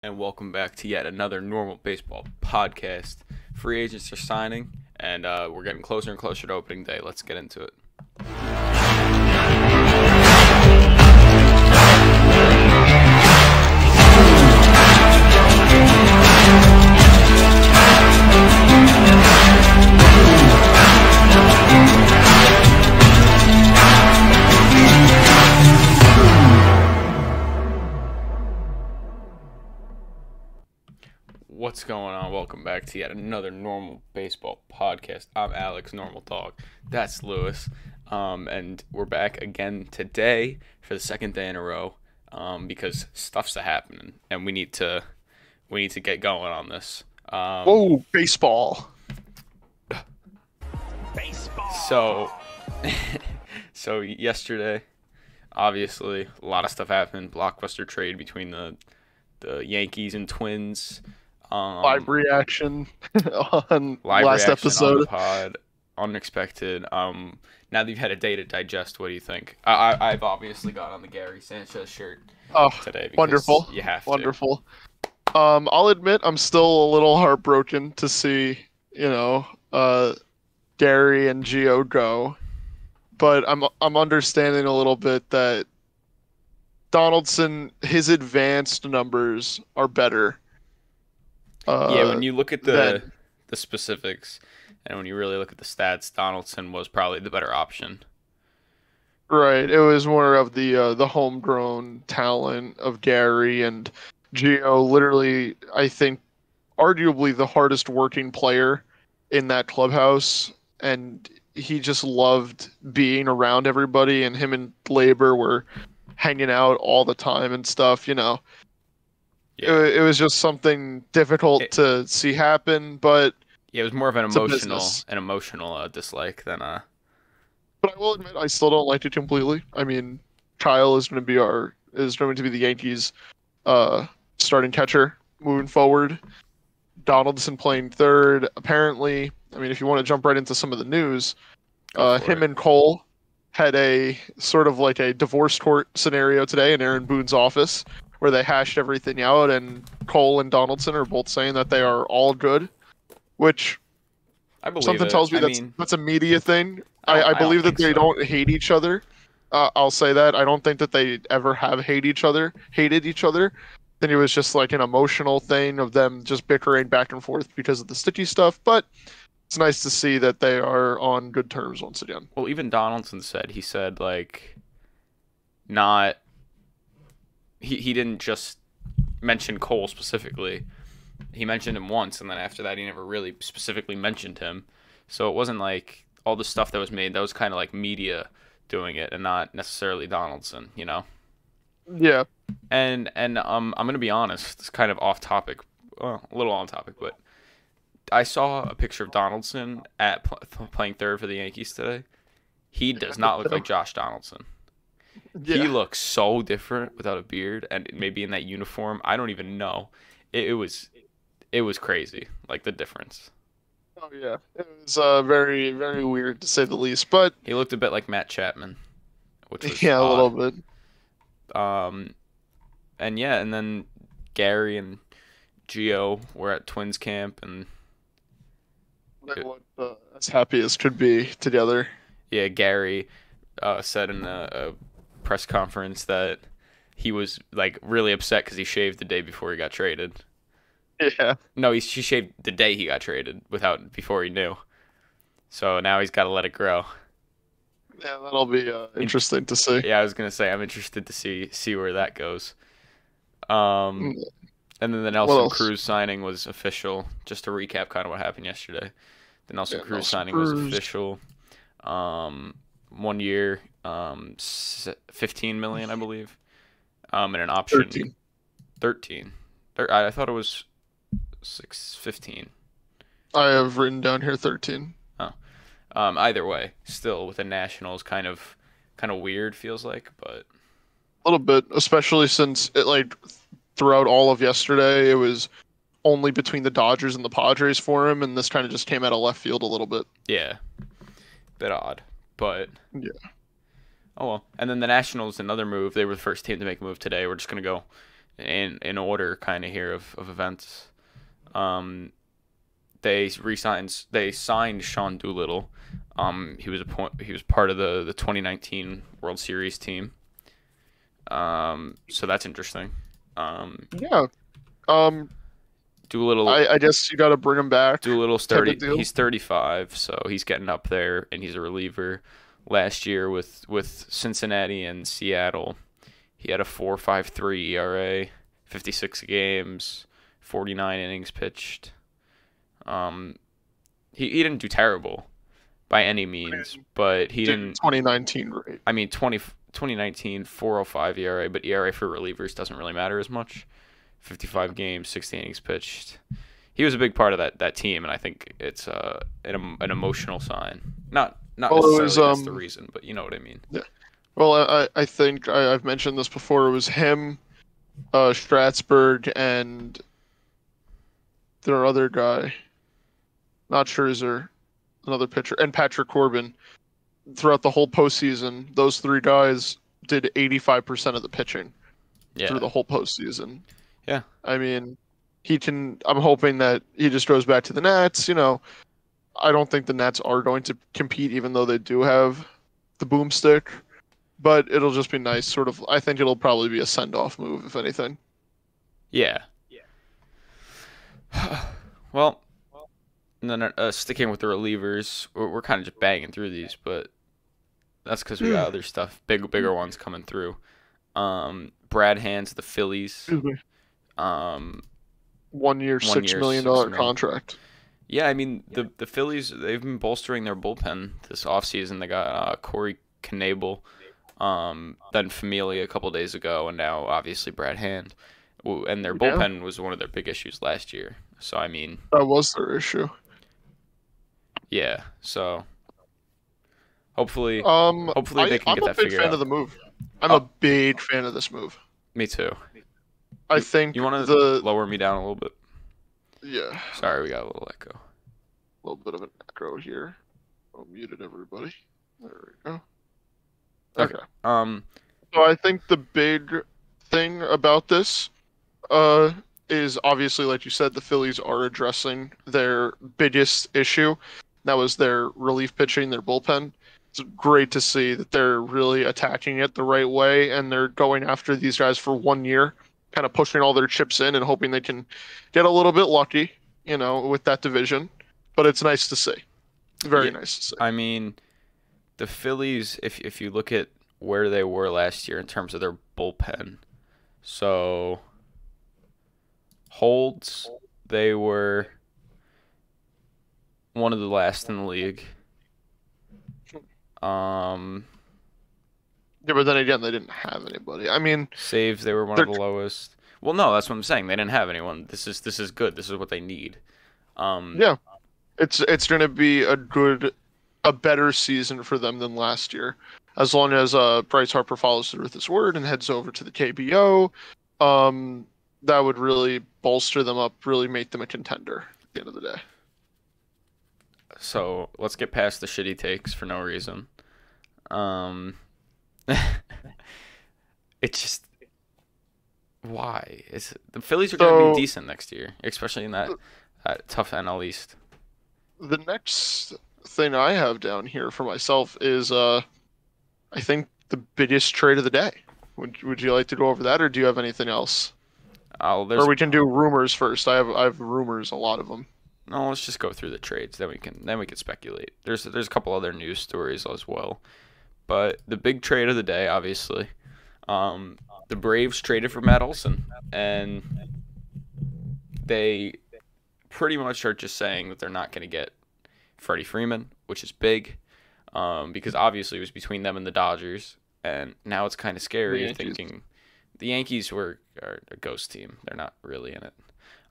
and welcome back to yet another normal baseball podcast. Free agents are signing, and we're getting closer and closer to opening day. Let's get into it. What's going on? Welcome back to yet another normal baseball podcast. I'm Alex, Normal Dog. That's Lewis. And we're back again today for the second day in a row because stuff's happening and we need to get going on this. Whoa, baseball. So yesterday, obviously, a lot of stuff happened. Blockbuster trade between the Yankees and Twins. Live reaction on On last episode. the pod, unexpected. Now that you've had a day to digest, what do you think? I've obviously got on the Gary Sanchez shirt today. Wonderful. You have to. Wonderful. I'll admit I'm still a little heartbroken to see, Gary and Gio go, but I'm understanding a little bit that Donaldson, his advanced numbers are better. When you look at the specifics and when you really look at the stats, Donaldson was probably the better option. Right. It was more of the homegrown talent of Gary, and Gio, literally, I think, arguably the hardest working player in that clubhouse, and he just loved being around everybody, and him and Labor were hanging out all the time and stuff, Yeah. It was just something difficult to see happen, but it was more of an emotional dislike than a. But I will admit, I still don't like it completely. I mean, Kyle is going to be the Yankees' starting catcher moving forward. Donaldson playing third. Apparently, I mean, if you want to jump right into some of the news, him and Cole had a sort of like a divorce court scenario today in Aaron Boone's office, where they hashed everything out, and Cole and Donaldson are both saying that they are all good, which I believe something tells me that's a media thing. I believe that they don't hate each other. I'll say that. I don't think that they ever have hated each other. Then it was just like an emotional thing of them just bickering back and forth because of the sticky stuff, but it's nice to see that they are on good terms once again. Well, even Donaldson said, He didn't just mention Cole specifically. He mentioned him once, and then after that, he never really specifically mentioned him. So it wasn't like all the stuff that was made. That was kind of like media doing it, and not necessarily Donaldson, Yeah. And I'm gonna be honest. It's kind of off topic, well, a little on topic, but I saw a picture of Donaldson at playing third for the Yankees today. He does not look like Josh Donaldson. Yeah. He looks so different without a beard, and maybe in that uniform. I don't even know. It was crazy, like the difference. Oh yeah, it was very, very weird to say the least. But he looked a bit like Matt Chapman, which was odd. A little bit. And then Gary and Gio were at Twins camp, and they looked as happy as could be together. Yeah, Gary said in a press conference that he was like really upset because he shaved the day before he got traded. Yeah. No, he shaved the day he got traded before he knew. So now he's got to let it grow. Yeah, that'll be interesting to see. Yeah, I was gonna say I'm interested to see where that goes. And then the Nelson Cruz signing was official. Just to recap, kind of what happened yesterday. The Nelson Cruz signing was official. 1 year, $15 million, I believe, and an option 13. I thought it was 15. I have written down here 13. Oh, either way, still with the Nationals, kind of weird feels like, but a little bit, especially since it throughout all of yesterday, it was only between the Dodgers and the Padres for him, and this kind of just came out of left field a little bit. Yeah, bit odd. But yeah. Oh well. And then the Nationals, another move. They were the first team to make a move today. We're just gonna go in order kind of here of events. They signed Sean Doolittle. He was part of the 2019 World Series team. So that's interesting. Yeah. Doolittle. I guess you got to bring him back. Doolittle's 30. He's 35, so he's getting up there, and he's a reliever. Last year with Cincinnati and Seattle, he had a 4.53 ERA, 56 games, 49 innings pitched. He didn't do terrible by any means, but he didn't. 2019, right? I mean, 2019, 4.05 ERA, but ERA for relievers doesn't really matter as much. 55 games, 60 innings pitched. He was a big part of that team, and I think it's an emotional sign. Not necessarily that's the reason, but you know what I mean. Yeah. Well, I think I've mentioned this before. It was him, Strasburg, and their other guy, not Scherzer, another pitcher, and Patrick Corbin. Throughout the whole postseason, those three guys did 85% of the pitching through the whole postseason. Yeah. I mean, I'm hoping that he just goes back to the Nats. I don't think the Nats are going to compete, even though they do have the boomstick. But it'll just be nice, sort of. I think it'll probably be a send-off move, if anything. Yeah. Well, and then sticking with the relievers, we're kind of just banging through these, but that's because we got other stuff, bigger ones coming through. Brad Hand's the Phillies. 1 year, $6 million contract. Yeah, I mean the Phillies, they've been bolstering their bullpen this offseason. They got Corey Knebel, then Familia a couple days ago, and now obviously Brad Hand. And their bullpen was one of their big issues last year. So I mean, that was their issue. Yeah. So hopefully they can get that figured out. I'm a big fan of the move. I'm a big fan of this move. Me too. I think you want to lower me down a little bit. Yeah. Sorry, we got a little echo. A little bit of an echo here. I muted everybody. There we go. Okay. So I think the big thing about this is obviously, like you said, the Phillies are addressing their biggest issue. That was their relief pitching, their bullpen. It's great to see that they're really attacking it the right way, and they're going after these guys for 1 year, kind of pushing all their chips in and hoping they can get a little bit lucky, with that division. But it's nice to see. Very nice to see. I mean, the Phillies, if you look at where they were last year in terms of their bullpen, so holds, they were one of the last in the league. Yeah, but then again, they didn't have anybody. I mean, saves, they were one of the lowest. Well, no, that's what I'm saying. They didn't have anyone. This is good. This is what they need. Yeah, it's going to be a better season for them than last year, as long as Bryce Harper follows through with his word and heads over to the KBO. That would really bolster them up, really make them a contender at the end of the day. So let's get past the shitty takes for no reason. It's just, why? The Phillies are going to be decent next year, especially in that tough NL East. The next thing I have down here for myself is, I think, the biggest trade of the day. Would you like to go over that, or do you have anything else? Or we can do rumors first. I have rumors, a lot of them. No, let's just go through the trades. Then we can speculate. There's a couple other news stories as well, but the big trade of the day, obviously, the Braves traded for Matt Olson, and they pretty much are just saying that they're not going to get Freddie Freeman, which is big, because obviously it was between them and the Dodgers, and now it's kind of scary. You're thinking the Yankees are a ghost team. They're not really in it.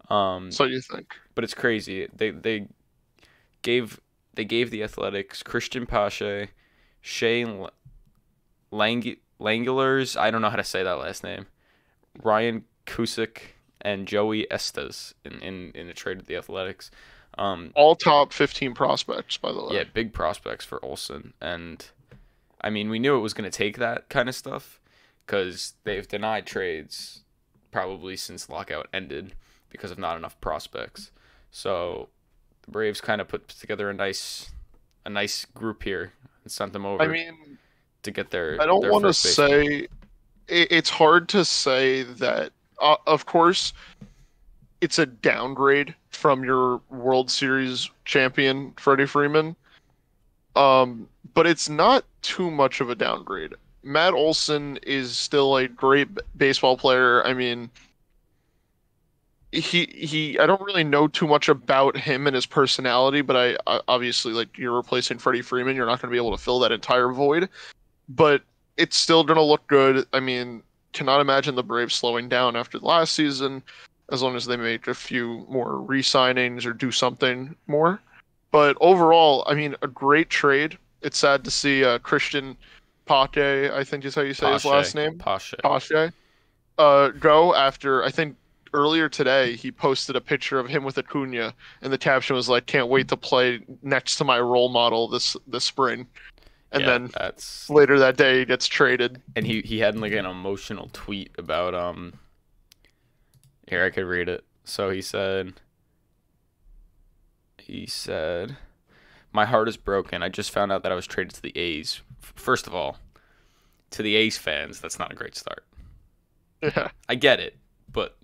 So you think? But it's crazy. They gave the Athletics Christian Pache, Shane Langulers, I don't know how to say that last name, Ryan Cusick, and Joey Estes in a trade with the Athletics. All top 15 prospects, by the way. Yeah, big prospects for Olson. And I mean, we knew it was going to take that kind of stuff because they've denied trades probably since lockout ended because of not enough prospects. So the Braves kind of put together a nice group here and sent them over. I mean, to get their I don't want to first baseman. say it's hard to say that. Of course, it's a downgrade from your World Series champion Freddie Freeman. But it's not too much of a downgrade. Matt Olson is still a great baseball player. I mean, I don't really know too much about him and his personality, but I obviously, like, you're replacing Freddie Freeman, you're not going to be able to fill that entire void. But it's still going to look good. I mean, cannot imagine the Braves slowing down after the last season, as long as they make a few more re-signings or do something more. But overall, I mean, a great trade. It's sad to see Christian Pache, I think is how you say his last name. Pache. Go after, I think earlier today, he posted a picture of him with Acuna, and the caption was like, "Can't wait to play next to my role model this spring." And then later that day, he gets traded. And he had like an emotional tweet about here, I could read it. So he said, "My heart is broken. I just found out that I was traded to the A's. First of all, to the A's fans, that's not a great start. Yeah. I get it, but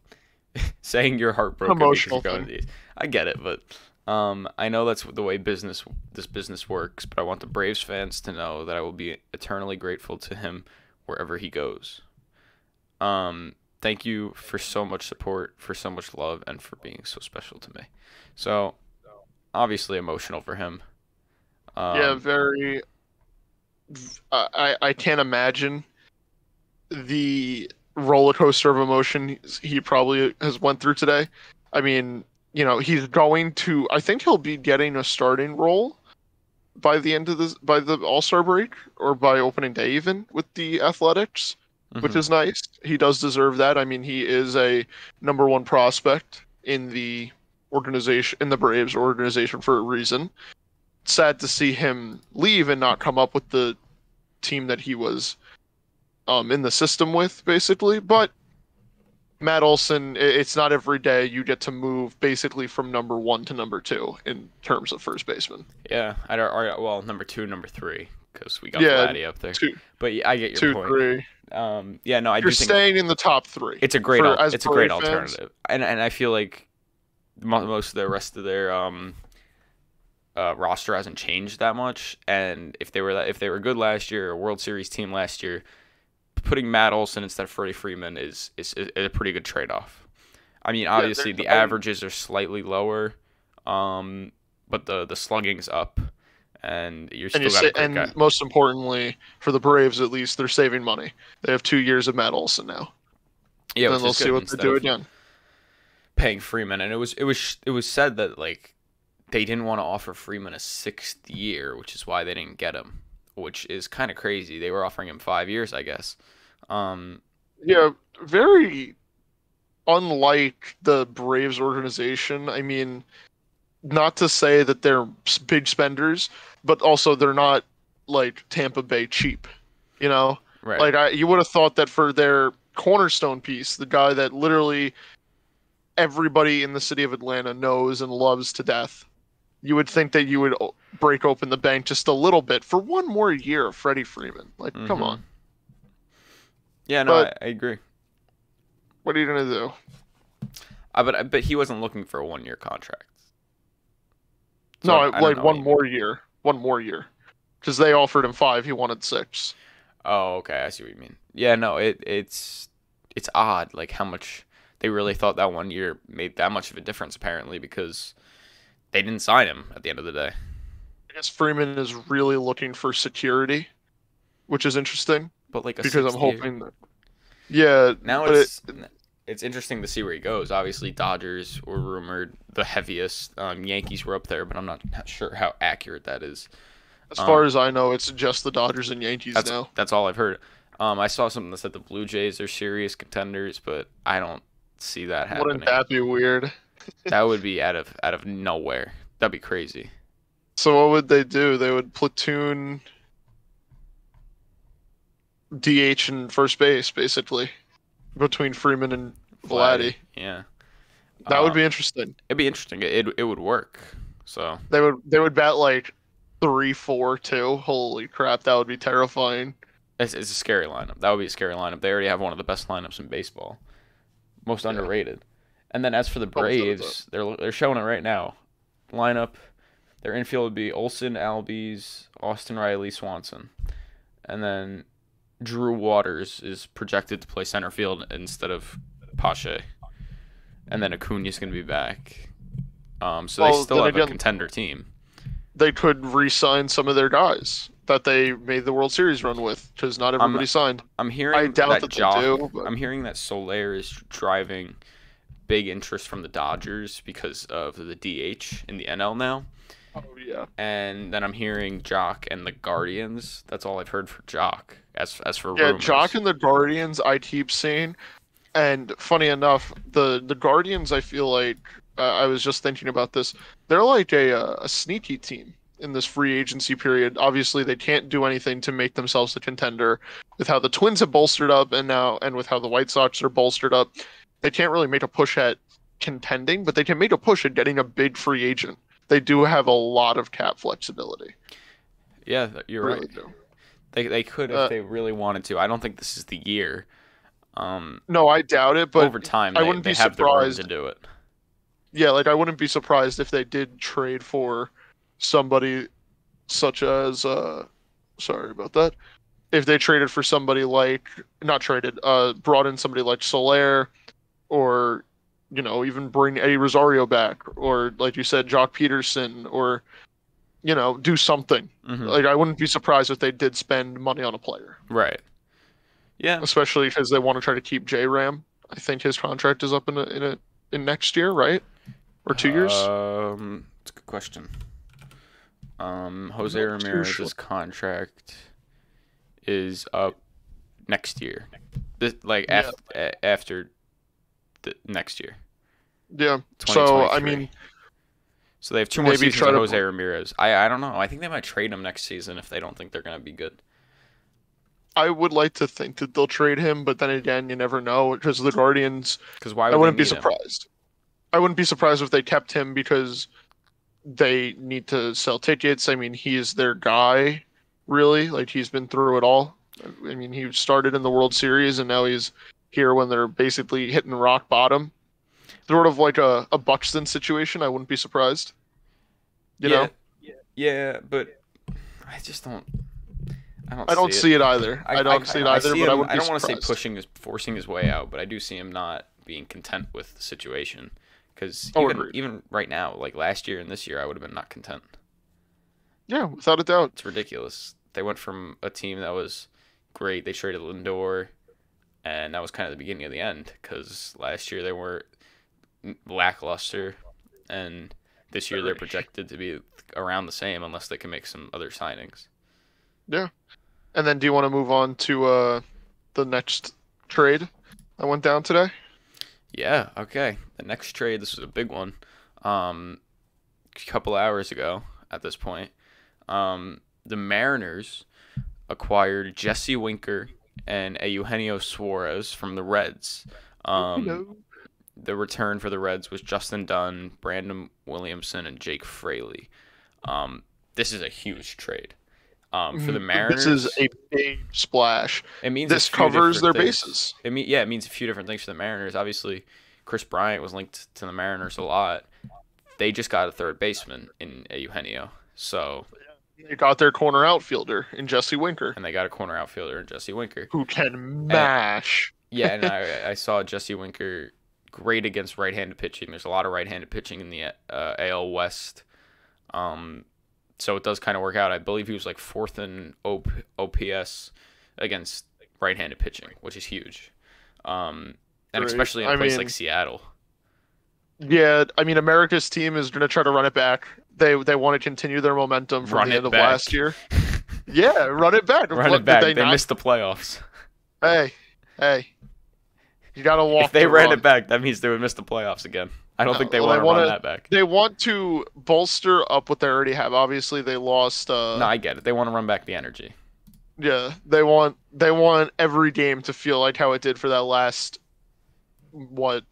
saying you're heartbroken because you're going to the A's, I get it, but I know that's the way this business works, but I want the Braves fans to know that I will be eternally grateful to him wherever he goes. Thank you for so much support, for so much love, and for being so special to me." So, obviously emotional for him. Yeah, very. I can't imagine the roller coaster of emotion he probably has went through today. I mean, you know, he's going to. I think he'll be getting a starting role by the end of by the All-Star break, or by opening day even, with the Athletics, which is nice. He does deserve that. I mean, he is a #1 prospect in the organization, in the Braves organization, for a reason. Sad to see him leave and not come up with the team that he was in the system with, basically. But Matt Olson, it's not every day you get to move basically from #1 to #2 in terms of first baseman. Yeah, well, #2, #3, because we got Vladdy up there. But I get your point. 3. Yeah, no, You're staying in the top 3. It's a great alternative, and I feel like most of the rest of their roster hasn't changed that much. And if they were good last year, a World Series team last year, putting Matt Olson instead of Freddie Freeman is a pretty good trade-off. I mean, obviously the averages are slightly lower, but the slugging's up, and you're still got a great guy. Most importantly, for the Braves at least, they're saving money. They have 2 years of Matt Olson now. Yeah, then they'll see what they do again. Paying Freeman, and it was said that, like, they didn't want to offer Freeman a 6th year, which is why they didn't get him, which is kind of crazy. They were offering him 5 years, I guess. Yeah, very unlike the Braves organization. I mean, not to say that they're big spenders, but also they're not like Tampa Bay cheap, you know? Right. Like, you would have thought that for their cornerstone piece, the guy that literally everybody in the city of Atlanta knows and loves to death, you would think that you would break open the bank just a little bit for 1 more year of Freddie Freeman. Like, come on. Yeah, no, I agree. What are you gonna do? But he wasn't looking for a 1-year contract. So no, like 1 more year. 1 more year. Because they offered him 5, he wanted 6. Oh, okay, I see what you mean. Yeah, no, it's odd, like, how much they really thought that 1 year made that much of a difference, apparently, because they didn't sign him at the end of the day. I guess Freeman is really looking for security, which is interesting. But like because I'm hoping that. Yeah. Now it's interesting to see where he goes. Obviously, Dodgers were rumored the heaviest. Yankees were up there, but I'm not sure how accurate that is. As far as I know, it's just the Dodgers and Yankees now. That's all I've heard. I saw something that said the Blue Jays are serious contenders, but I don't see that happening. Wouldn't that be weird? That would be out of nowhere. That'd be crazy. So what would they do? They would platoon DH and first base, basically, between Freeman and Vladdy. Yeah. That would be interesting. It'd be interesting. It would work. So they would bat like 3-4-2. Holy crap, that would be terrifying. it's a scary lineup. That would be a scary lineup. They already have one of the best lineups in baseball, most underrated. And then as for the Braves, they're showing it right now. Lineup, their infield would be Olson, Albies, Austin Riley, Swanson, and then Drew Waters is projected to play center field instead of Pache, and then Acuna's going to be back. So they still have a contender team. They could re-sign some of their guys that they made the World Series run with, because not everybody signed. I'm hearing I doubt that Jock, they do. But... I'm hearing that Soler is driving big interest from the Dodgers because of the DH in the NL now. Oh yeah. And then I'm hearing Jock and the Guardians. That's all I've heard for Jock. As for yeah, rumors. Jock and the Guardians, I keep seeing. And funny enough, the Guardians, I feel like I was just thinking about this. They're like a sneaky team in this free agency period. Obviously, they can't do anything to make themselves a contender. With how the Twins have bolstered up, and with how the White Sox are bolstered up, they can't really make a push at contending, but they can make a push at getting a big free agent. They do have a lot of cap flexibility. Yeah, you're really right. Do. They could if they really wanted to. I don't think this is the year. No, I doubt it. But over time, I wouldn't they be have surprised the room to do it. Yeah, like I wouldn't be surprised if they did trade for somebody such as sorry about that. If they traded for somebody like brought in somebody like Soler, or even bring Eddie Rosario back, or like you said, Jock Peterson, or do something. Mm-hmm. Like I wouldn't be surprised if they did spend money on a player. Right. Yeah. Especially because they want to try to keep J-Ram. I think his contract is up in next year, right? Or 2 years? That's a good question. Jose Ramirez's contract is up next year. After the next year. Yeah. So I mean, so they have 2 more seasons of Jose Ramirez. I don't know. I think they might trade him next season if they don't think they're going to be good. I would like to think that they'll trade him, but then again, you never know, because the Guardians. Because why? I wouldn't be surprised. I wouldn't be surprised if they kept him because they need to sell tickets. I mean, he is their guy, really. Like he's been through it all. I mean, he started in the World Series, and now he's here when they're basically hitting rock bottom. Sort of like a Buxton situation. I wouldn't be surprised. You know? Yeah, but I just don't. I don't see it either. I don't see it either. But I wouldn't be surprised. I don't want to say forcing his way out, but I do see him not being content with the situation. Because even right now, like last year and this year, I would have been not content. Yeah, without a doubt. It's ridiculous. They went from a team that was great. They traded Lindor, and that was kind of the beginning of the end. Because last year they were lackluster, and this year they're projected to be around the same unless they can make some other signings. Yeah. And then do you want to move on to the next trade that went down today? Yeah, okay. The next trade, this was a big one. A couple hours ago at this point. The Mariners acquired Jesse Winker and Eugenio Suarez from the Reds. The return for the Reds was Justin Dunn, Brandon Williamson, and Jake Fraley. This is a huge trade. For the Mariners, this is a big splash. It means this covers their bases. It means a few different things for the Mariners. Obviously, Chris Bryant was linked to the Mariners a lot. They just got a third baseman in Eugenio, so they got their corner outfielder in Jesse Winker, and they got a corner outfielder in Jesse Winker who can mash. And I saw Jesse Winker great against right-handed pitching. There's a lot of right-handed pitching in the AL West. So it does kind of work out. I believe he was like 4th in OPS against right-handed pitching, which is huge. And especially in a place like Seattle. Yeah, I mean, America's team is going to try to run it back. They want to continue their momentum from the end of last year. Yeah, run it back. Run it back. They missed the playoffs. Hey. You got to walk. If they ran it back, that means they would miss the playoffs again. I don't think they want to run that back. They want to bolster up what they already have. Obviously, they lost. No, I get it. They want to run back the energy. Yeah, they want every game to feel like how it did for that last what,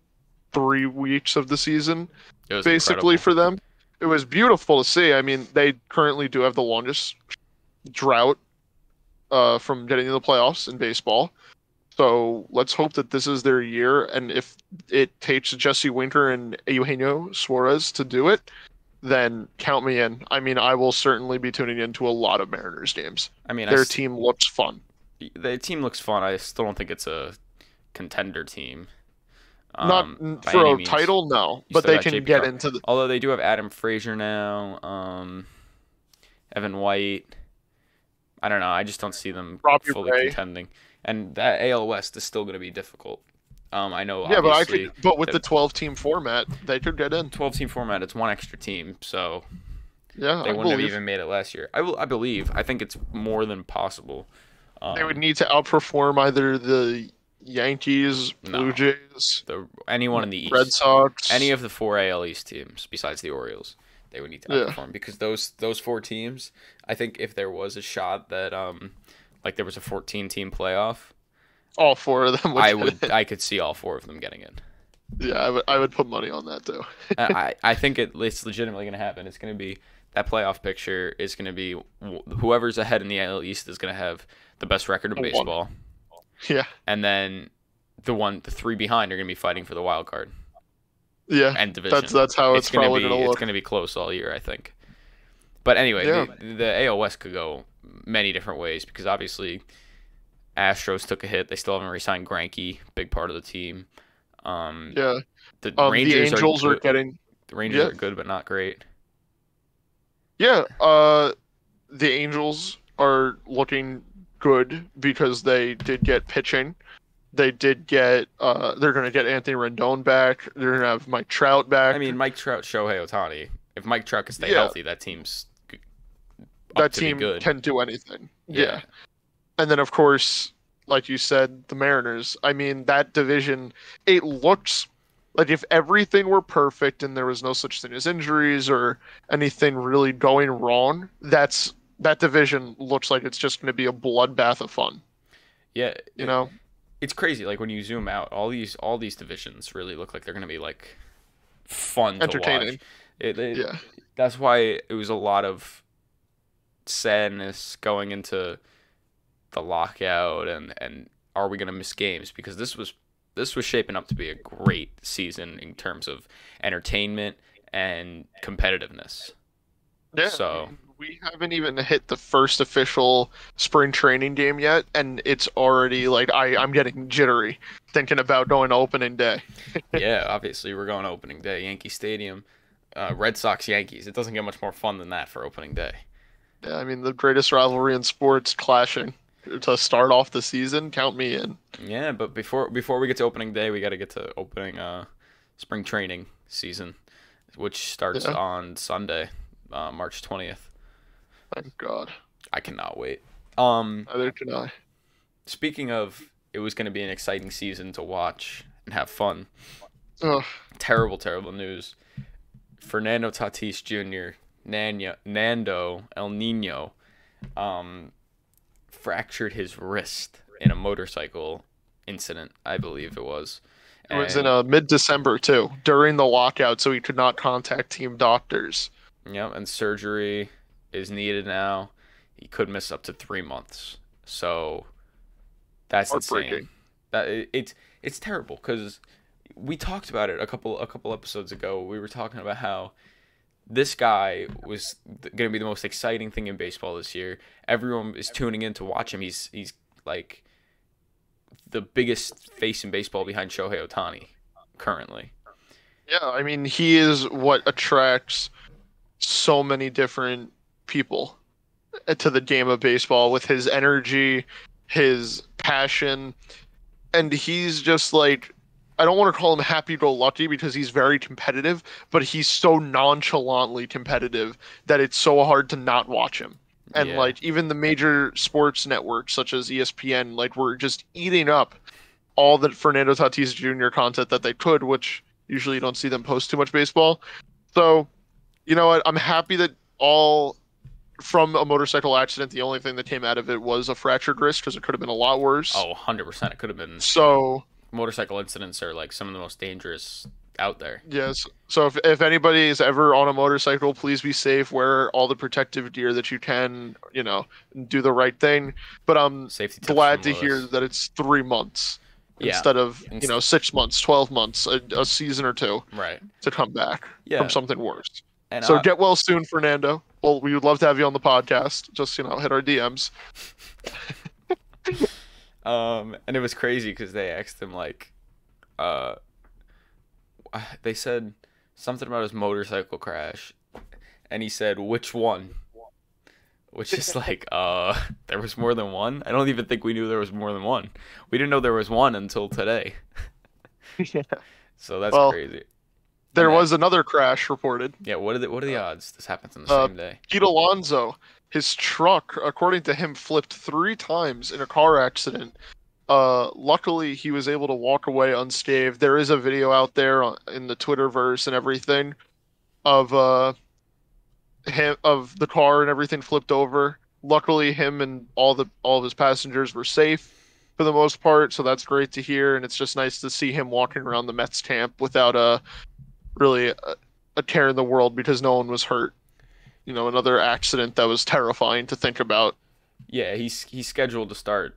3 weeks of the season, basically, for them. It was beautiful to see. I mean, they currently do have the longest drought from getting to the playoffs in baseball. So let's hope that this is their year. And if it takes Jesse Winker and Eugenio Suarez to do it, then count me in. I mean, I will certainly be tuning into a lot of Mariners games. I mean, their team looks fun. The team looks fun. I still don't think it's a contender team. Not for a title, no. But they can get into the. Although they do have Adam Frazier now, Evan White. I don't know. I just don't see them fully contending. And that AL West is still going to be difficult. I know. Yeah, but with the 12-team format, they could get in. 12-team format, it's one extra team, so yeah, they wouldn't have even made it last year. I believe. I think it's more than possible. They would need to outperform either the Yankees, Blue Jays, anyone in the East, Red Sox, any of the 4 AL East teams besides the Orioles. They would need to outperform because those 4 teams. I think if there was a shot that like there was a 14-team playoff, all 4 of them. I could see all 4 of them getting in. Yeah, I would put money on that too. I think it's legitimately going to happen. It's going to be that playoff picture is going to be whoever's ahead in the AL East is going to have the best record in baseball. Yeah. And then the 3 behind are going to be fighting for the wild card. Yeah. And division. That's how it's probably going to look. It's going to be close all year, I think. But anyway, the AL West could go many different ways because obviously Astros took a hit. They still haven't re-signed Greinke, big part of the team. The Rangers Angels are getting. The Rangers are good, but not great. Yeah, the Angels are looking good because they did get pitching. They did get. They're going to get Anthony Rendon back. They're going to have Mike Trout back. I mean, Mike Trout, Shohei Ohtani. If Mike Trout can stay healthy, that team's that team can do anything. Yeah. And then, of course, like you said, the Mariners. I mean, that division, it looks like if everything were perfect and there was no such thing as injuries or anything really going wrong, that division looks like it's just going to be a bloodbath of fun. Yeah. You know? It's crazy. Like, when you zoom out, all these divisions really look like they're going to be, like, fun entertaining. To watch. That's why it was a lot of sadness going into the lockout and are we going to miss games, because this was shaping up to be a great season in terms of entertainment and competitiveness. Yeah. So we haven't even hit the first official spring training game yet, and it's already like I'm getting jittery thinking about going to opening day. Yeah, obviously we're going to opening day, Yankee Stadium, Red Sox Yankees. It doesn't get much more fun than that for opening day. Yeah, I mean, the greatest rivalry in sports clashing to start off the season. Count me in. Yeah, but before we get to opening day, we got to get to opening spring training season, which starts on Sunday, March 20th. Thank God. I cannot wait. Neither can I. Speaking of, it was going to be an exciting season to watch and have fun. Ugh. Terrible news. Fernando Tatis Jr., Nando El Nino, fractured his wrist in a motorcycle incident, I believe it was. It was in mid-December, too, during the lockout, so he could not contact team doctors. Yep, and surgery is needed now. He could miss up to 3 months. So that's insane. It's terrible because we talked about it a couple episodes ago. We were talking about how this guy was going to be the most exciting thing in baseball this year. Everyone is tuning in to watch him. He's like the biggest face in baseball behind Shohei Ohtani currently. Yeah, I mean, he is what attracts so many different people to the game of baseball with his energy, his passion, and he's just like, I don't want to call him happy-go-lucky because he's very competitive, but he's so nonchalantly competitive that it's so hard to not watch him. And like even the major sports networks such as ESPN, like were just eating up all the Fernando Tatis Jr. content that they could, which usually you don't see them post too much baseball. So, you know what? I'm happy that all from a motorcycle accident, the only thing that came out of it was a fractured wrist because it could have been a lot worse. Oh, 100%. It could have been. So motorcycle incidents are like some of the most dangerous out there. Yes. So if anybody is ever on a motorcycle, please be safe. Wear all the protective gear that you can. Do the right thing. But I'm Safety tips glad from to hear Lewis. that it's 3 months Yeah. instead of 6 months, 12 months, a season or two Right. to come back Yeah. from something worse. And So get well soon, Fernando. Well, we would love to have you on the podcast. Just hit our DMs. And it was crazy because they asked him like, they said something about his motorcycle crash, and he said which one, which is like, there was more than one. I don't even think we knew there was more than one. We didn't know there was one until today. Yeah. So that's crazy. There was another crash reported. Yeah, what are the odds this happens on the same day? Pete Alonso, his truck, according to him, flipped 3 times in a car accident. Luckily, he was able to walk away unscathed. There is a video out there in the Twitterverse and everything of the car and everything flipped over. Luckily, him and all of his passengers were safe for the most part, so that's great to hear. And it's just nice to see him walking around the Mets camp without a tear in the world because no one was hurt. Another accident that was terrifying to think about. Yeah, he's scheduled to start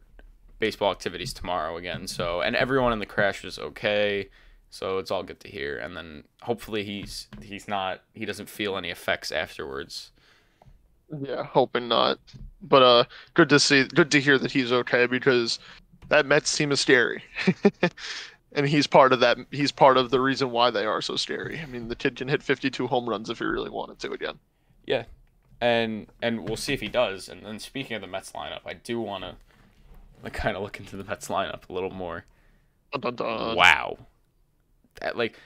baseball activities tomorrow again. So, and everyone in the crash was okay. So it's all good to hear. And then hopefully he doesn't feel any effects afterwards. Yeah, hoping not. But good to hear that he's okay because that Mets team is scary. And he's part of that. He's part of the reason why they are so scary. I mean, the kid can hit 52 home runs if he really wanted to again. Yeah, and we'll see if he does. And then speaking of the Mets lineup, I do want to kind of look into the Mets lineup a little more. Dun, dun, dun. Wow.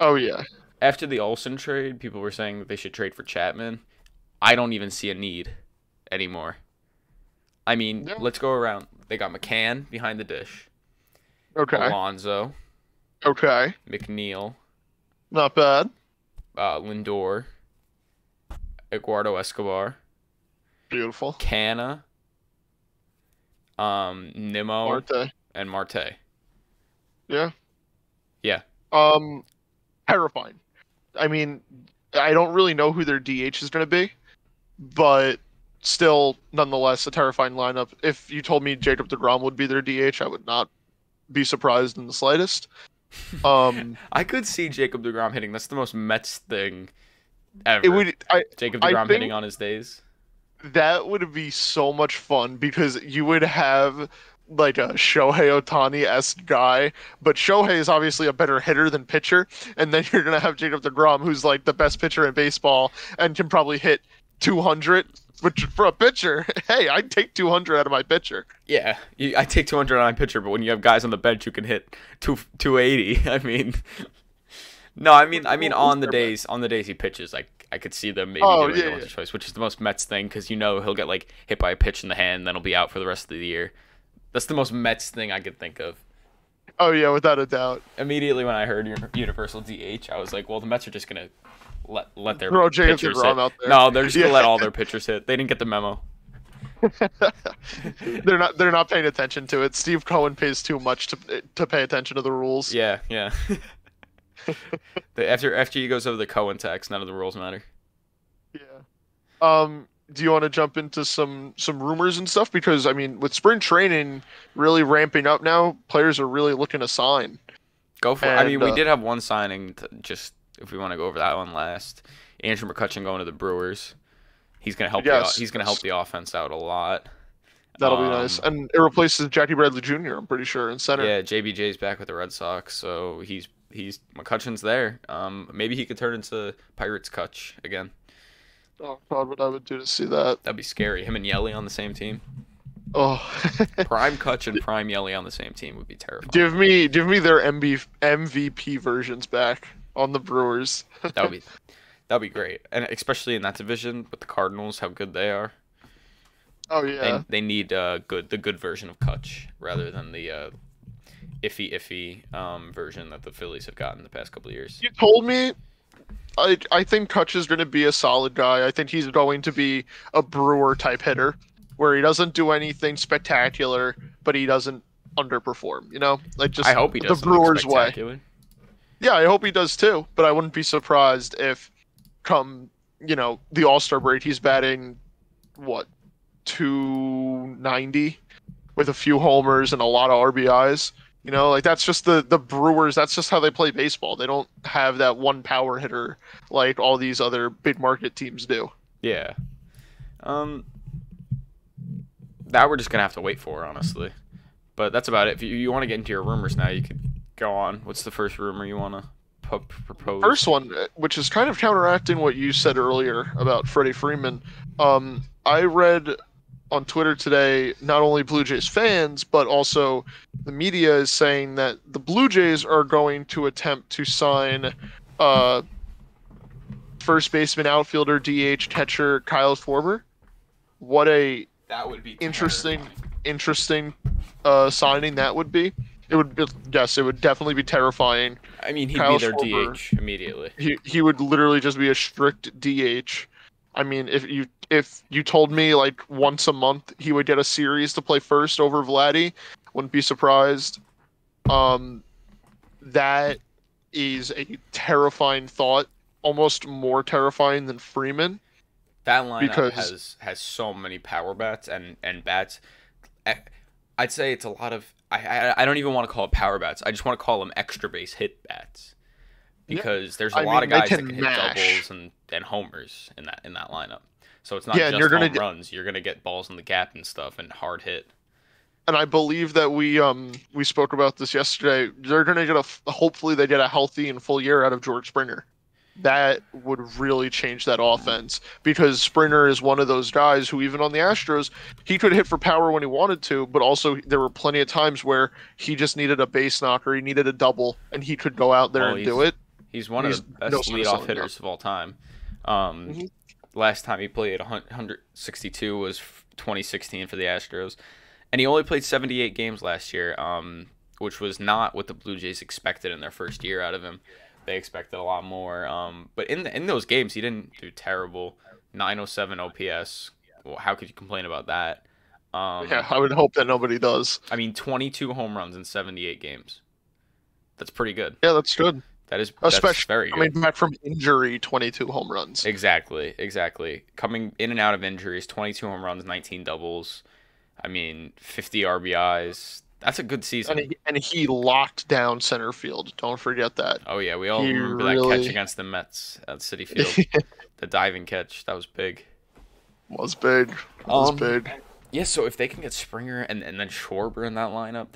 Oh yeah. After the Olson trade, people were saying that they should trade for Chapman. I don't even see a need anymore. I mean, Let's go around. They got McCann behind the dish. Okay. Alonso. Okay. McNeil. Not bad. Lindor. Eduardo Escobar. Beautiful. Canna. Nimmo. And Marte. Yeah. Yeah. Terrifying. I mean, I don't really know who their DH is going to be, but still, nonetheless, a terrifying lineup. If you told me Jacob deGrom would be their DH, I would not be surprised in the slightest. I could see Jacob deGrom hitting. That's the most Mets thing ever. Jacob deGrom hitting on his days. That would be so much fun because you would have like a Shohei Ohtani-esque guy, but Shohei is obviously a better hitter than pitcher, and then you're going to have Jacob deGrom, who's like the best pitcher in baseball and can probably hit 200, which for a pitcher, hey, I'd take 200 out of my pitcher. Yeah, I take 200 out of my pitcher, but when you have guys on the bench who can hit 280, I mean, no, I mean on the days he pitches, like I could see them maybe doing it once or twice, which is the most Mets thing because he'll get like hit by a pitch in the hand, then he'll be out for the rest of the year. That's the most Mets thing I could think of. Oh yeah, without a doubt. Immediately when I heard universal DH, I was like, well, the Mets are just gonna let their pitchers hit. Out there. No, they're just gonna let all their pitchers hit. They didn't get the memo. They're not paying attention to it. Steve Cohen pays too much to pay attention to the rules. Yeah. After he goes over the Cohen tax, none of the rules matter. Yeah. Do you want to jump into some rumors and stuff? Because I mean, with spring training really ramping up now, players are really looking to sign. Go for it. I mean, we did have one signing. Just if we want to go over that one last, Andrew McCutchen going to the Brewers. He's gonna help. He's gonna help the offense out a lot. That'll be nice, and it replaces Jackie Bradley Jr. I'm pretty sure in center. Yeah, JBJ's back with the Red Sox, so he's McCutchen's there. Maybe he could turn into Pirates Kutch again. Oh God, what I would do to see that. That'd be scary. Him and Yelly on the same team. Oh. Prime Kutch and Prime Yelly on the same team would be terrifying. Give me their MVP versions back on the Brewers. That'd be great, and especially in that division with the Cardinals, how good they are. Oh yeah. They need the good version of Kutch rather than the iffy version that the Phillies have gotten the past couple of years. You told me. I think Kutch is going to be a solid guy. I think he's going to be a Brewer type hitter, where he doesn't do anything spectacular, but he doesn't underperform. You know, like just I hope he does the Brewers way. Yeah, I hope he does too. But I wouldn't be surprised if, come the All-Star break, he's batting what 290 with a few homers and a lot of RBIs. Like that's just the Brewers. That's just how they play baseball. They don't have that one power hitter like all these other big market teams do. Yeah. That we're just gonna have to wait for, honestly. But that's about it. If you want to get into your rumors now, you could go on. What's the first rumor you want to propose? First one, which is kind of counteracting what you said earlier about Freddie Freeman. I read on Twitter today, not only Blue Jays fans, but also the media is saying that the Blue Jays are going to attempt to sign first baseman, outfielder, DH, catcher Kyle Schwarber. That would be interesting signing that would be. It would definitely be terrifying. I mean, he'd Kyle be their Schwarber, DH immediately. He would literally just be a strict DH. I mean, if you told me like once a month he would get a series to play first over Vladdy, wouldn't be surprised. That is a terrifying thought, almost more terrifying than Freeman. That lineup has so many power bats and bats. I'd say it's a lot of. I don't even want to call it power bats. I just want to call them extra base hit bats. Because there's a lot of guys that can hit doubles and homers in that lineup. So it's not just home runs. You're gonna get balls in the gap and stuff and hard hit. And I believe that we spoke about this yesterday. They're gonna get hopefully they get a healthy and full year out of George Springer. That would really change that offense because Springer is one of those guys who, even on the Astros, he could hit for power when he wanted to, but also there were plenty of times where he just needed a base knocker, he needed a double, and he could go out there and do it. He's one of the best leadoff hitters of all time. Last time he played 162 was 2016 for the Astros, and he only played 78 games last year, which was not what the Blue Jays expected in their first year out of him. They expected a lot more. But in those games, he didn't do terrible. 907 OPS. Well, how could you complain about that? Yeah, I would hope that nobody does. I mean, 22 home runs in 78 games. That's pretty good. Yeah, that's good. That's very good. Coming back from injury, 22 home runs. Exactly. Coming in and out of injuries, 22 home runs, 19 doubles. I mean, 50 RBIs. That's a good season. And he locked down center field. Don't forget that. Oh, yeah. We all remember that catch against the Mets at Citi Field. The diving catch. That was big. Was big. Yeah, so if they can get Springer and then Schwarber in that lineup,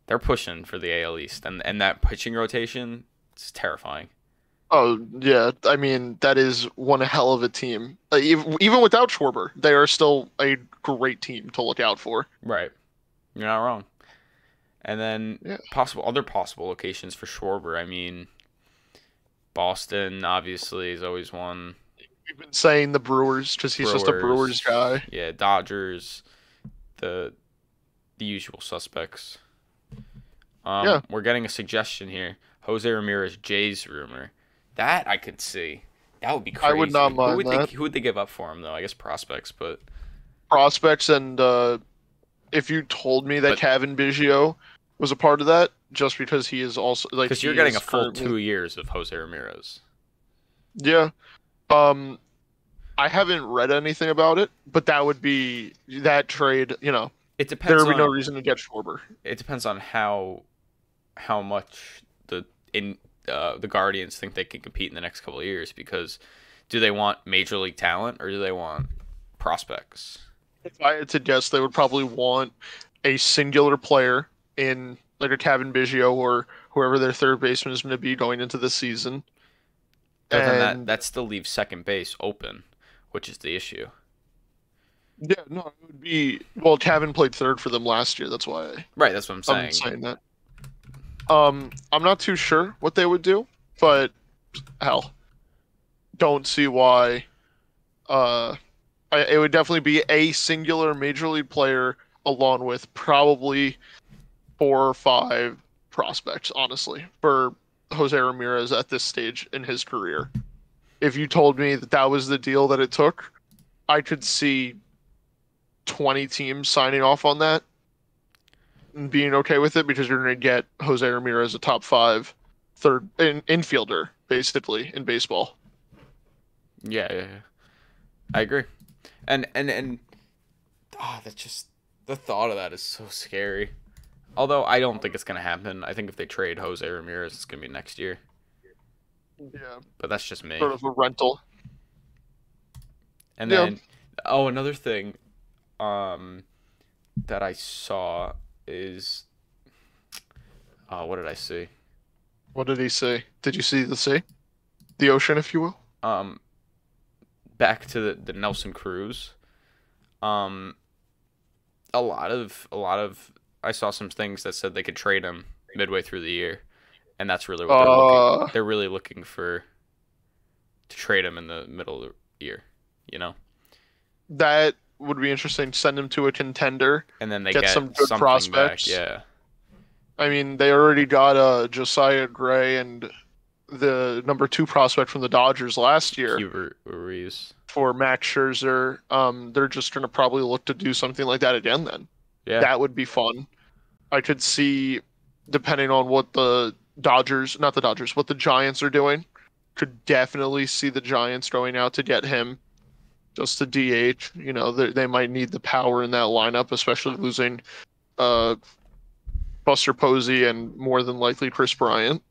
they're pushing for the AL East. And that pitching rotation, it's terrifying. Oh, yeah. I mean, that is one hell of a team. Even without Schwarber, they are still a great team to look out for. Right. You're not wrong. And then other possible locations for Schwarber. I mean, Boston, obviously, is always one. We've been saying the Brewers because he's just a Brewers guy. Yeah, Dodgers, the usual suspects. We're getting a suggestion here. Jose Ramirez, Jays rumor. That I could see. That would be crazy. I would not mind that. Who would they give up for him, though? I guess prospects, but... Prospects and... if you told me that Kevin Biggio was a part of that, just because he is also like because you're getting a full 2 years of Jose Ramirez. Yeah, I haven't read anything about it, but that would be that trade. It depends. There would be no reason to get Schwarber. It depends on how much the Guardians think they can compete in the next couple of years. Because do they want major league talent or do they want prospects? If I had to guess, they would probably want a singular player in like a Kevin Biggio or whoever their third baseman is going to be going into the season. But then that still leaves second base open, which is the issue. Yeah, no, it would be... Well, Kevin played third for them last year, that's why... Right, that's what I'm saying. I'm saying that. I'm not too sure what they would do, but hell, don't see why... it would definitely be a singular major league player along with probably 4 or 5 prospects, honestly, for Jose Ramirez at this stage in his career. If you told me that was the deal that it took, I could see 20 teams signing off on that. being okay with it because you're going to get Jose Ramirez a top 5 infielder basically in baseball. Yeah. I agree. And that's just the thought of that is so scary. Although I don't think it's gonna happen. I think if they trade Jose Ramirez, it's gonna be next year. Yeah. But that's just me. Sort of a rental. And then, another thing, that I saw is, what did I see? What did he say? Did you see the sea? The ocean, if you will? Back to the Nelson Cruz. A lot of I saw some things that said they could trade him midway through the year, and that's really what they're looking. They're really looking to trade him in the middle of the year. You know, that would be interesting. Send him to a contender, and then they get some good prospects. Back. Yeah, I mean, they already got Josiah Gray and the number 2 prospect from the Dodgers last year. Hubert Ruiz. For Max Scherzer. They're just going to probably look to do something like that again then. Yeah. That would be fun. I could see, depending on what what the Giants are doing, could definitely see the Giants going out to get him just to DH. You know, they might need the power in that lineup, especially losing Buster Posey and more than likely Chris Bryant.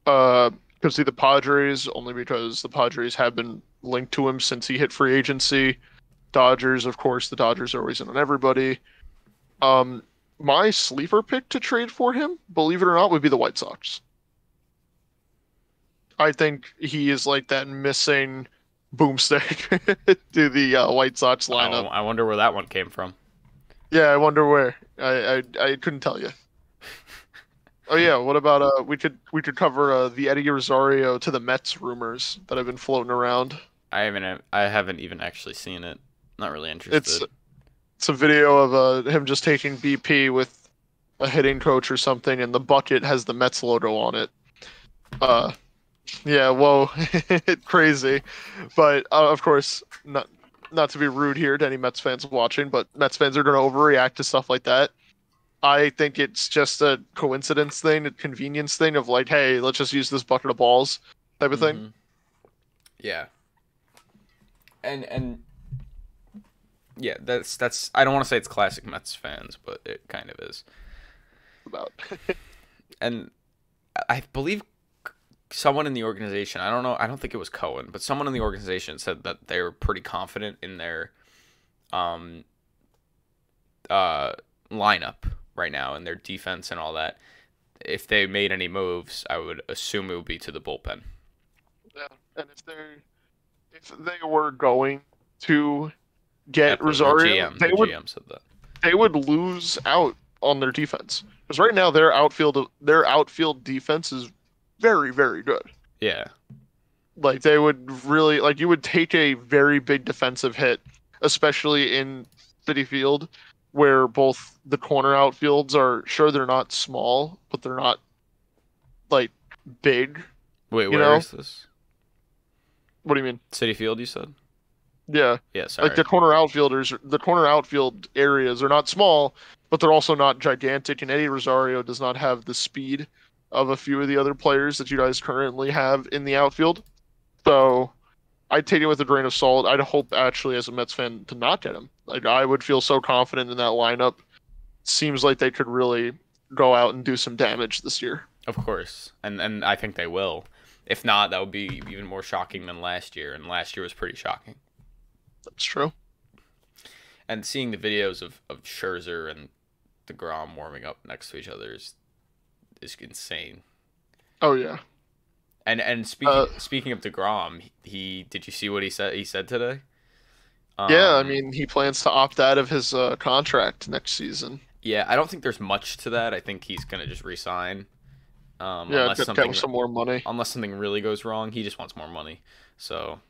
Could see the Padres, only because the Padres have been linked to him since he hit free agency. Dodgers, of course, the Dodgers are always in on everybody. My sleeper pick to trade for him, believe it or not, would be the White Sox. I think he is like that missing boomstick to the White Sox lineup. I wonder where that one came from. Yeah, I wonder where. I couldn't tell you. Oh yeah, what about we could cover the Eddie Rosario to the Mets rumors that have been floating around. I haven't even actually seen it. Not really interested. It's a video of him just taking BP with a hitting coach or something, and the bucket has the Mets logo on it. Yeah, whoa, crazy. But of course, not to be rude here to any Mets fans watching, but Mets fans are going to overreact to stuff like that. I think it's just a coincidence thing, a convenience thing of like, hey, let's just use this bucket of balls type of thing. Yeah. And yeah, that's I don't want to say it's classic Mets fans, but it kind of is. About. And I believe someone in the organization, I don't think it was Cohen, but someone in the organization said that they're pretty confident in their lineup right now and their defense and all that. If they made any moves, I would assume it would be to the bullpen. Yeah, and if they were going to get Rosario, the GM said that. They would lose out on their defense. Because right now their outfield defense is very, very good. Yeah. Like they would really you would take a very big defensive hit, especially in Citi Field, where both the corner outfields are they're not small, but they're not like big. Wait, where is this? What do you mean? Citi Field, you said? Yeah. Yeah, sorry. Like the corner outfield areas are not small, but they're also not gigantic, and Eddie Rosario does not have the speed of a few of the other players that you guys currently have in the outfield. So I'd take it with a grain of salt. I'd hope actually as a Mets fan to not get him. Like I would feel so confident in that lineup. Seems like they could really go out and do some damage this year. Of course. And I think they will. If not, that would be even more shocking than last year, and last year was pretty shocking. That's true. And seeing the videos of Scherzer and DeGrom warming up next to each other is insane. Oh yeah. And speaking of DeGrom, did you see what he said today? Yeah, I mean he plans to opt out of his contract next season. Yeah, I don't think there's much to that. I think he's gonna just resign. Unless get some more money. Unless something really goes wrong, he just wants more money. So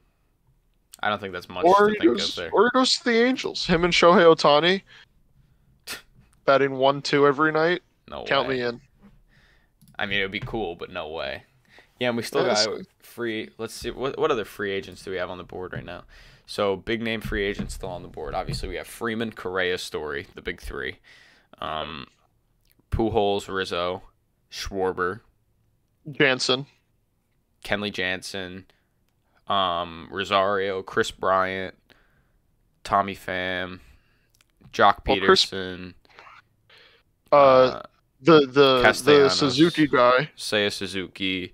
I don't think that's much or to he think goes, of there. Or he goes to the Angels. Him and Shohei Ohtani batting 1-2 every night. No way. Count me in. I mean, it would be cool, but no way. Yeah, and we still got free. Let's see. What other free agents do we have on the board right now? So, big name free agents still on the board. Obviously, we have Freeman, Correa, Story, the big three. Pujols, Rizzo, Schwarber, Jansen, Kenley Jansen, Rosario, Chris Bryant, Tommy Pham, Jock Peterson, the Castellanos, Suzuki guy, Seiya Suzuki,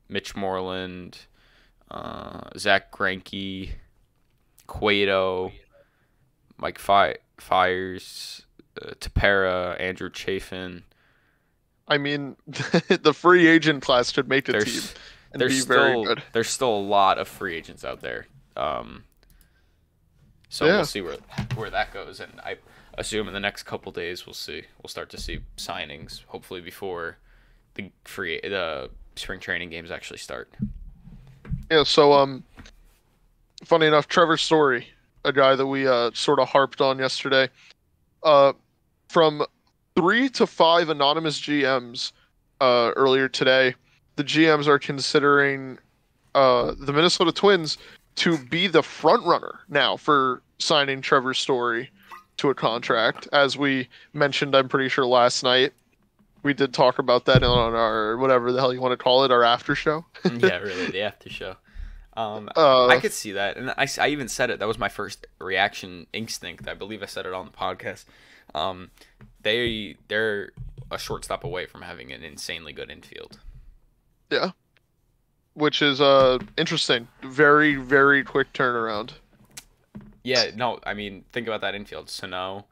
Mitch Moreland, Zach Greinke, Cueto, Mike Fiers, Tepera, Andrew Chafin. I mean, the free agent class could make the team and be very good. There's still a lot of free agents out there. We'll see where that goes, and I assume in the next couple days we'll start to see signings, hopefully before the spring training games actually start. Yeah. So funny enough, Trevor Story, a guy that we sort of harped on yesterday, from 3 to 5 anonymous GMs earlier today, the GMs are considering the Minnesota Twins to be the front runner now for signing Trevor Story to a contract. As we mentioned, I'm pretty sure last night, we did talk about that on our, whatever the hell you want to call it, our after show. Yeah, really, the after show. I could see that, and I even said it. That was my first reaction instinct. I believe I said it on the podcast. They're a shortstop away from having an insanely good infield. Yeah, which is interesting. Very, very quick turnaround. Yeah, no, I mean, think about that infield. Sano,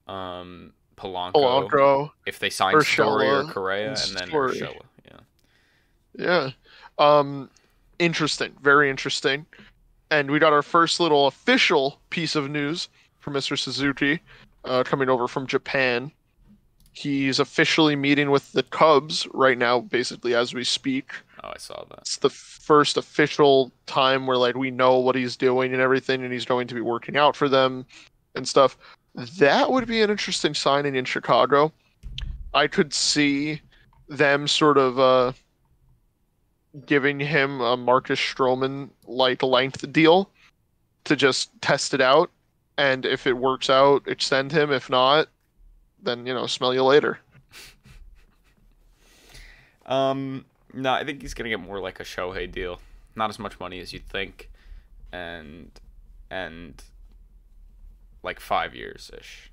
Polanco. If they sign Story or Correa, and then Urshela. Yeah. Interesting. Very interesting. And we got our first little official piece of news from Mr. Suzuki coming over from Japan. He's officially meeting with the Cubs right now, basically, as we speak. Oh, I saw that. It's the first official time where we know what he's doing and everything, and he's going to be working out for them and stuff. That would be an interesting signing in Chicago. I could see them sort of giving him a Marcus Stroman-like length deal to just test it out, and if it works out, extend him. If not, then, smell you later. No, I think he's going to get more like a Shohei deal. Not as much money as you'd think, and like 5 years-ish.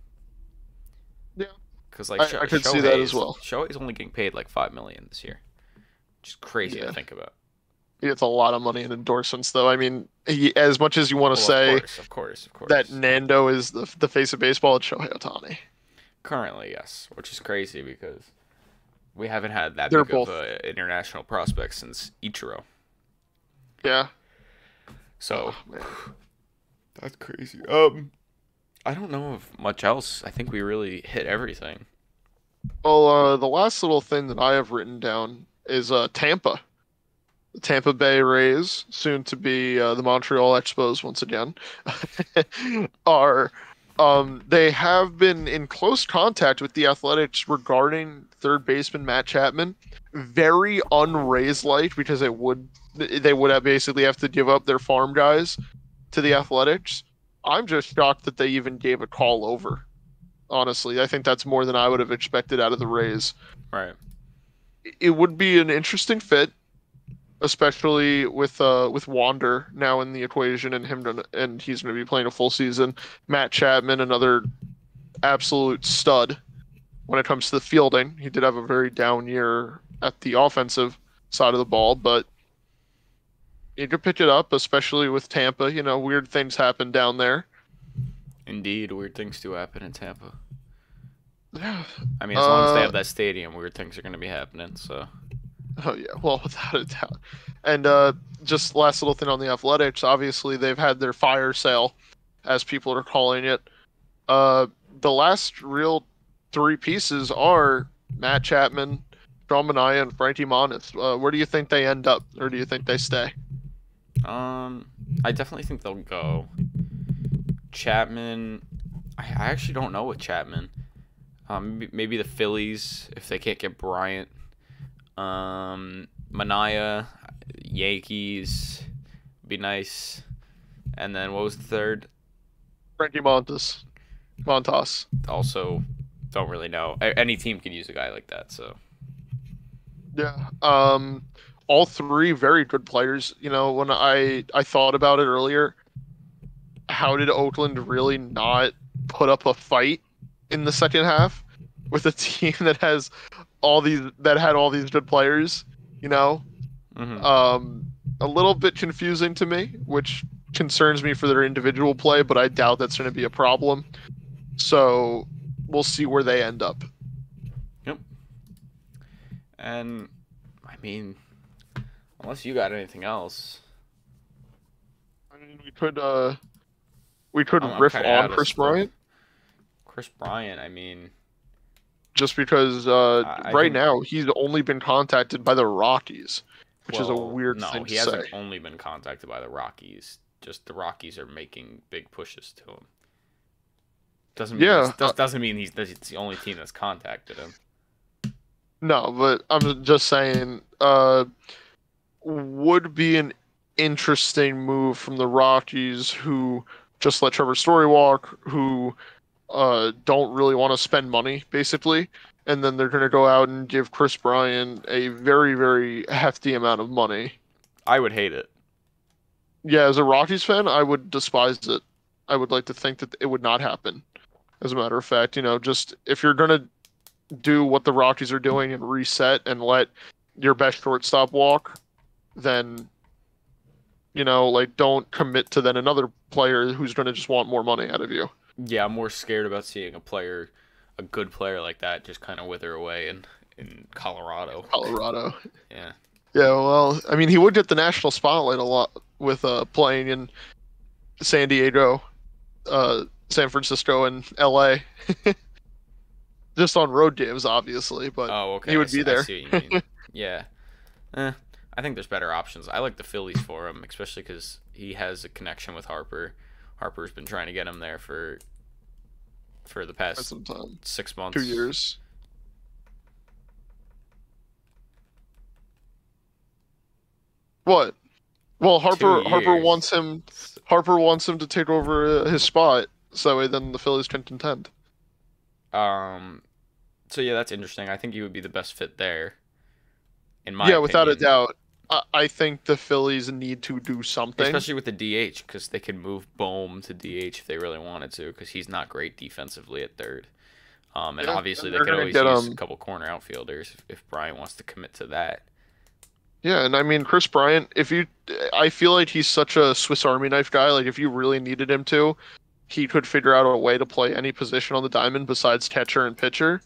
Yeah. Because I could see that as well. Shohei's only getting paid like $5 million this year. Which is crazy to think about. He gets a lot of money in endorsements, though. I mean, as much as you want to say of course. that Nando is the face of baseball, it's Shohei Ohtani. Currently, yes, which is crazy because we haven't had that big of international prospect since Ichiro. Yeah. So, that's crazy. I don't know of much else. I think we really hit everything. Well, the last little thing that I have written down is Tampa. The Tampa Bay Rays, soon to be the Montreal Expos once again, they have been in close contact with the Athletics regarding third baseman Matt Chapman. Very un-Rays-like, because they would basically have to give up their farm guys to the Athletics. I'm just shocked that they even gave a call over. Honestly, I think that's more than I would have expected out of the Rays. Right. It would be an interesting fit, especially with Wander now in the equation, and he's going to be playing a full season. Matt Chapman, another absolute stud when it comes to the fielding. He did have a very down year at the offensive side of the ball, but you could pick it up, especially with Tampa. Weird things happen down there. Indeed, weird things do happen in Tampa. Yeah. I mean, as long as they have that stadium, weird things are going to be happening, so. Oh, yeah. Well, without a doubt. And just last little thing on the Athletics, obviously they've had their fire sale, as people are calling it. The last real 3 pieces are Matt Chapman, Sean Manaea, and Frankie Montas. Where do you think they end up, or do you think they stay? I definitely think they'll go. Chapman, I actually don't know with Chapman. Maybe the Phillies if they can't get Bryant. Manaea, Yankees, be nice. And then what was the third? Frankie Montas. Also don't really know. Any team could use a guy like that. So Yeah. All three very good players. You know, when I thought about it earlier, how did Oakland really not put up a fight in the second half with a team that has had all these good players? You know, a little bit confusing to me, which concerns me for their individual play, but I doubt that's going to be a problem. So we'll see where they end up. Yep. And I mean, unless you got anything else, I mean, we could riff on Chris Bryant. Chris Bryant, I mean, just because right now he's only been contacted by the Rockies, which is a weird thing to say. No, he hasn't only been contacted by the Rockies. Just the Rockies are making big pushes to him. Doesn't mean he's the only team that's contacted him. No, but I'm just saying, would be an interesting move from the Rockies, who just let Trevor Story walk, who don't really want to spend money, basically, and then they're going to go out and give Chris Bryant a very, very hefty amount of money. I would hate it. Yeah, as a Rockies fan, I would despise it. I would like to think that it would not happen. As a matter of fact, you know, just if you're going to do what the Rockies are doing and reset and let your best shortstop walk, then, you know, like, don't commit to then another player who's going to just want more money out of you. Yeah, I'm more scared about seeing a good player like that just kind of wither away in Colorado. Yeah. Yeah, well, I mean, he would get the national spotlight a lot with playing in San Diego, San Francisco, and LA. Just on road games, obviously, but he would be there. I see what you mean. Yeah. I think there's better options. I like the Phillies for him, especially because he has a connection with Harper. Harper's been trying to get him there for the past 6 months. 2 years. What? Well, Harper wants him. Harper wants him to take over his spot, so then the Phillies can contend. So yeah, that's interesting. I think he would be the best fit there. In my opinion. Without a doubt. I think the Phillies need to do something, especially with the DH, because they could move Bohm to DH if they really wanted to, because he's not great defensively at third. And obviously they could always use a couple corner outfielders if Bryant wants to commit to that. Yeah, and I mean, Chris Bryant, I feel like he's such a Swiss Army knife guy. Like, if you really needed him to, he could figure out a way to play any position on the diamond besides catcher and pitcher.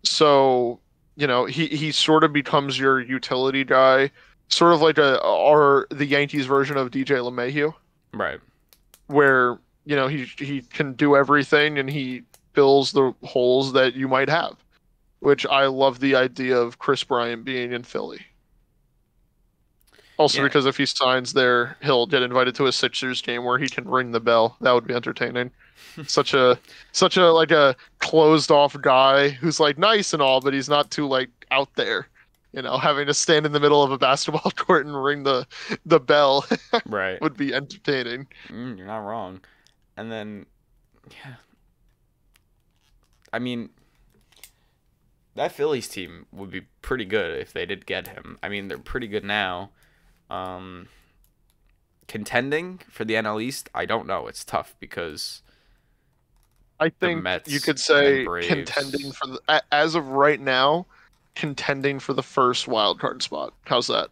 So, you know, he sort of becomes your utility guy, sort of like the Yankees version of DJ LeMahieu. Right. Where, you know, he can do everything and he fills the holes that you might have, which I love the idea of Chris Bryant being in Philly. Also, because if he signs there, he'll get invited to a Sixers game where he can ring the bell. That would be entertaining. such a like a closed off guy who's like nice and all, but he's not too like out there. You know, having to stand in the middle of a basketball court and ring the bell, right, would be entertaining. You're not wrong. And then, yeah, I mean, that Phillies team would be pretty good if they did get him. I mean, they're pretty good now. Contending for the NL East, I don't know. It's tough because I think you could say contending for as of right now, contending for the first wild card spot. How's that?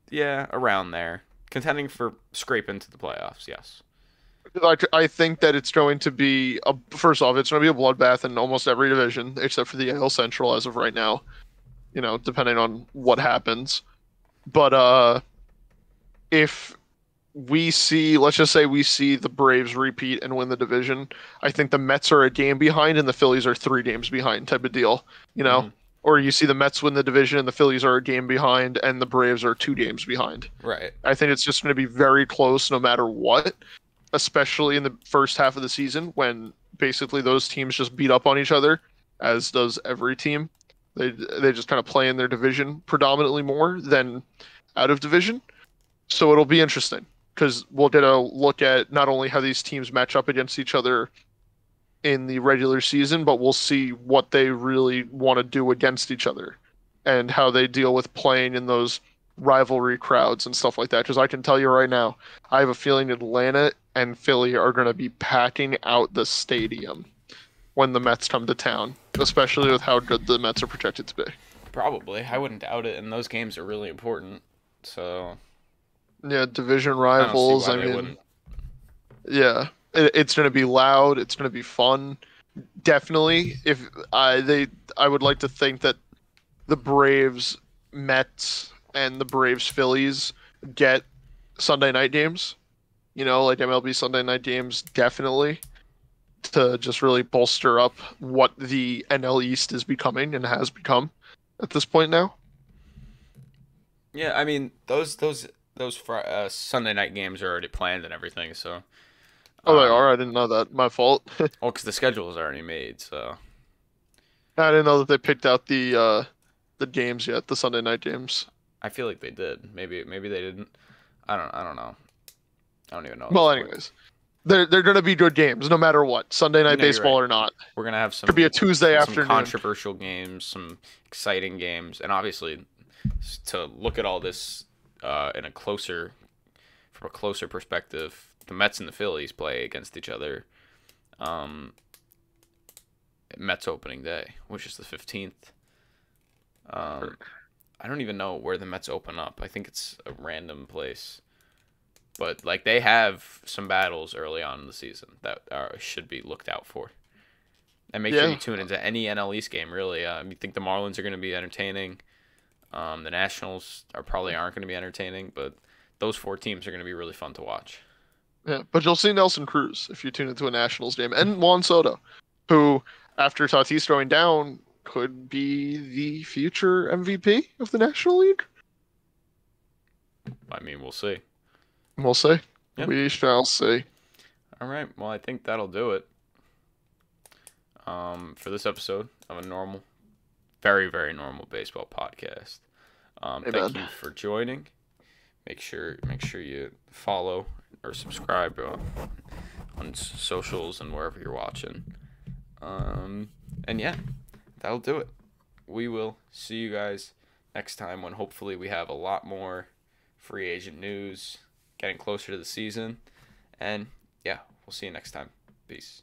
Yeah, around there. Contending for scrape into the playoffs, yes. I think that it's going to be first off, it's going to be a bloodbath in almost every division except for the AL Central as of right now. You know, depending on what happens. But if we see, let's just say we see the Braves repeat and win the division, I think the Mets are a game behind and the Phillies are 3 games behind type of deal, you know? Mm-hmm. Or you see the Mets win the division and the Phillies are a game behind and the Braves are 2 games behind. Right. I think it's just going to be very close no matter what, especially in the first half of the season when basically those teams just beat up on each other, as does every team. They just kind of play in their division predominantly more than out of division. So it'll be interesting because we'll get a look at not only how these teams match up against each other in the regular season, but we'll see what they really want to do against each other and how they deal with playing in those rivalry crowds and stuff like that. Because I can tell you right now, I have a feeling Atlanta and Philly are going to be packing out the stadium when the Mets come to town, especially with how good the Mets are projected to be. Probably. I wouldn't doubt it, and those games are really important. So yeah, division I don't see rivals. why I they mean, wouldn't. yeah, it's going to be loud. It's going to be fun. Definitely. If I would like to think that the Braves Mets and the Braves Phillies get Sunday night games. Like MLB Sunday night games, definitely to just really bolster up what the NL East is becoming and has become at this point now. Yeah, I mean those Sunday night games are already planned and everything. So Oh, they um, are. I didn't know that. My fault. well, because the schedule is already made. So I didn't know that they picked out the games yet, the Sunday night games. I feel like they did. Maybe they didn't. I don't know. I don't even know at this Well, point. anyways, they're gonna be good games no matter what, Sunday night You're right. baseball or not. We're gonna have Could be a Tuesday some afternoon. controversial games, some exciting games, and obviously to look at all this from a closer perspective, the Mets and the Phillies play against each other. Mets opening day, which is the 15th. I don't even know where the Mets open up. I think it's a random place. But like they have some battles early on in the season that should be looked out for. And make sure you tune into any NL East game, really. I think the Marlins are going to be entertaining. The Nationals aren't going to be entertaining, but those four teams are going to be really fun to watch. Yeah, but you'll see Nelson Cruz if you tune into a Nationals game, and Juan Soto, who, after Tatis going down, could be the future MVP of the National League. I mean, we'll see. We'll see. Yep. We shall see. All right. Well, I think that'll do it for this episode of a normal, very, very normal baseball podcast. Thank you for joining. Make sure you follow or subscribe on socials and wherever you're watching. And yeah, that'll do it. We will see you guys next time when hopefully we have a lot more free agent news, getting closer to the season. And yeah, we'll see you next time. Peace.